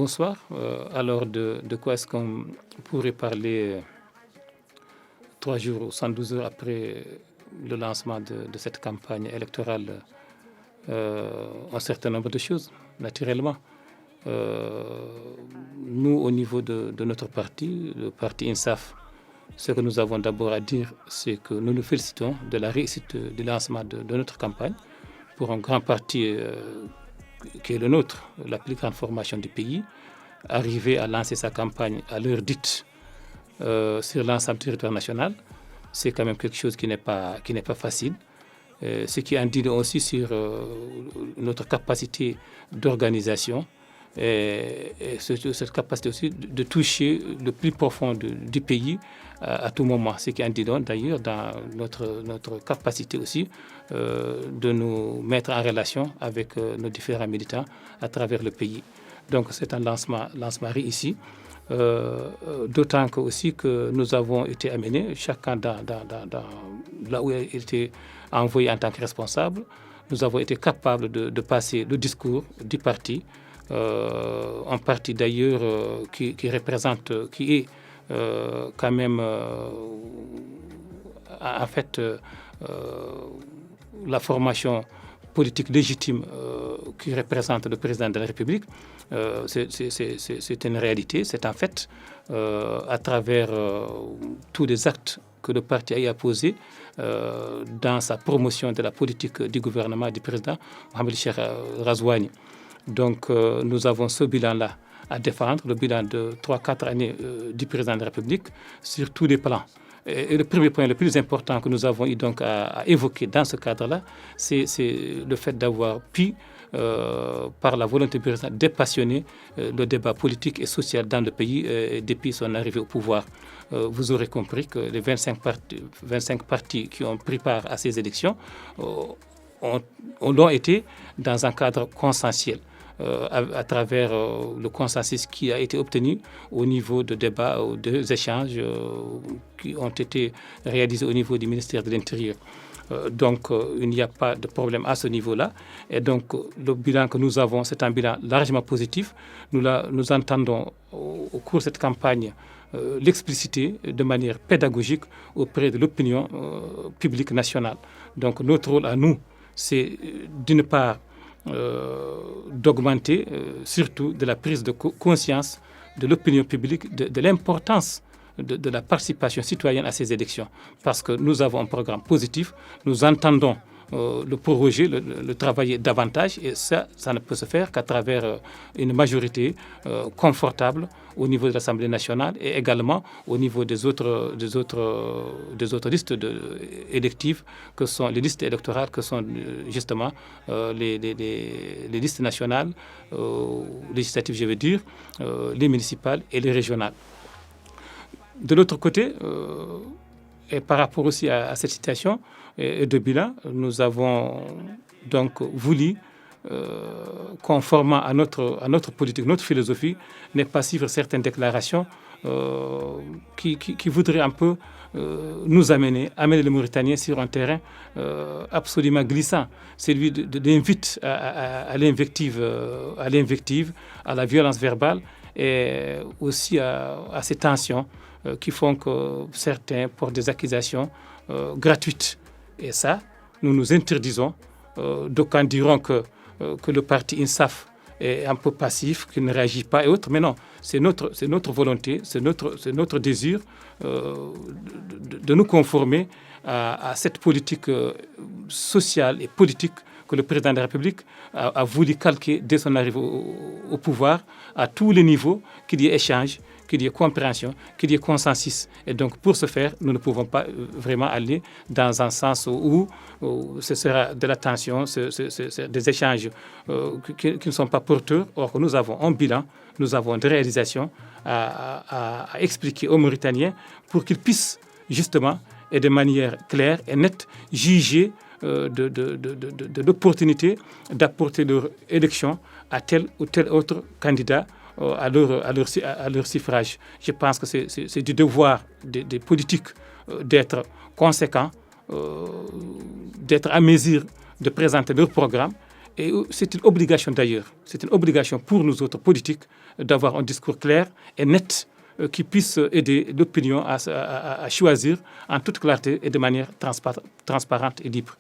bonsoir. Alors, de quoi est-ce qu'on pourrait parler 3 jours ou 112 heures après le lancement de cette campagne électorale? Un certain nombre de choses, naturellement. Nous, au niveau de notre parti, le parti INSAF, ce que nous avons d'abord à dire, c'est que nous nous félicitons de la réussite du lancement de notre campagne pour un grand parti qui est le nôtre, la plus grande formation du pays, arriver à lancer sa campagne à l'heure dite sur l'ensemble du territoire national. C'est quand même quelque chose qui n'est pas facile. Ce qui en dit aussi sur notre capacité d'organisation et cette capacité aussi de toucher le plus profond du pays à tout moment. Ce qui en dit d'ailleurs dans notre capacité aussi de nous mettre en relation avec nos différents militants à travers le pays. Donc c'est un lancement réussi. D'autant que aussi que nous avons été amenés, chacun dans là où il a été envoyé en tant que responsable, nous avons été capables de passer le discours du parti, un parti d'ailleurs qui représente, qui est quand même en fait la formation politique légitime qui représente le président de la République. C'est une réalité, c'est un fait, à travers tous les actes que le parti a posés dans sa promotion de la politique du gouvernement du président Mohamed Cheikh Razouani. Donc nous avons ce bilan-là à défendre, le bilan de 3-4 années du président de la République sur tous les plans. Et le premier point le plus important que nous avons eu donc à évoquer dans ce cadre-là, c'est le fait d'avoir pu, par la volonté du président, dépassionner le débat politique et social dans le pays depuis son arrivée au pouvoir. Vous aurez compris que les 25 partis qui ont pris part à ces élections l'ont été dans un cadre consensuel. À travers le consensus qui a été obtenu au niveau de débats ou des échanges qui ont été réalisés au niveau du ministère de l'Intérieur. Donc, il n'y a pas de problème à ce niveau-là. Et donc, le bilan que nous avons, c'est un bilan largement positif. Nous entendons au cours de cette campagne l'expliciter de manière pédagogique auprès de l'opinion publique nationale. Donc, notre rôle à nous, c'est d'une part d'augmenter surtout de la prise de conscience de l'opinion publique, de l'importance de la participation citoyenne à ces élections. Parce que nous avons un programme positif, nous entendons le proroger, le travailler davantage, et ça ne peut se faire qu'à travers une majorité confortable au niveau de l'Assemblée nationale et également au niveau des autres listes électives, que sont les listes électorales, que sont justement les listes nationales, législatives, je veux dire, les municipales et les régionales. De l'autre côté, et par rapport aussi à cette situation et de bilan, nous avons donc voulu, conformément à notre politique, notre philosophie, n'est pas suivre certaines déclarations qui voudraient un peu nous amener les Mauritaniens sur un terrain absolument glissant, celui de l'invite à l'invective, à la violence verbale et aussi à ces tensions qui font que certains portent des accusations gratuites. Et ça, nous nous interdisons. D'aucuns diront que le parti INSAF est un peu passif, qu'il ne réagit pas et autres. Mais non, c'est notre volonté, c'est notre désir de nous conformer à cette politique sociale et politique que le président de la République a voulu calquer dès son arrivée au pouvoir à tous les niveaux, qu'il y ait échange, qu'il y ait compréhension, qu'il y ait consensus. Et donc, pour ce faire, nous ne pouvons pas vraiment aller dans un sens où ce sera de la tension, des échanges qui ne sont pas porteurs. Or, nous avons un bilan, nous avons des réalisations à expliquer aux Mauritaniens pour qu'ils puissent justement et de manière claire et nette juger de l'opportunité d'apporter leur élection à tel ou tel autre candidat à leur suffrage. Je pense que c'est du devoir des politiques d'être conséquents, d'être à mesure de présenter leur programme Et c'est une obligation d'ailleurs, c'est une obligation pour nous autres politiques d'avoir un discours clair et net qui puisse aider l'opinion à choisir en toute clarté et de manière transparente et libre.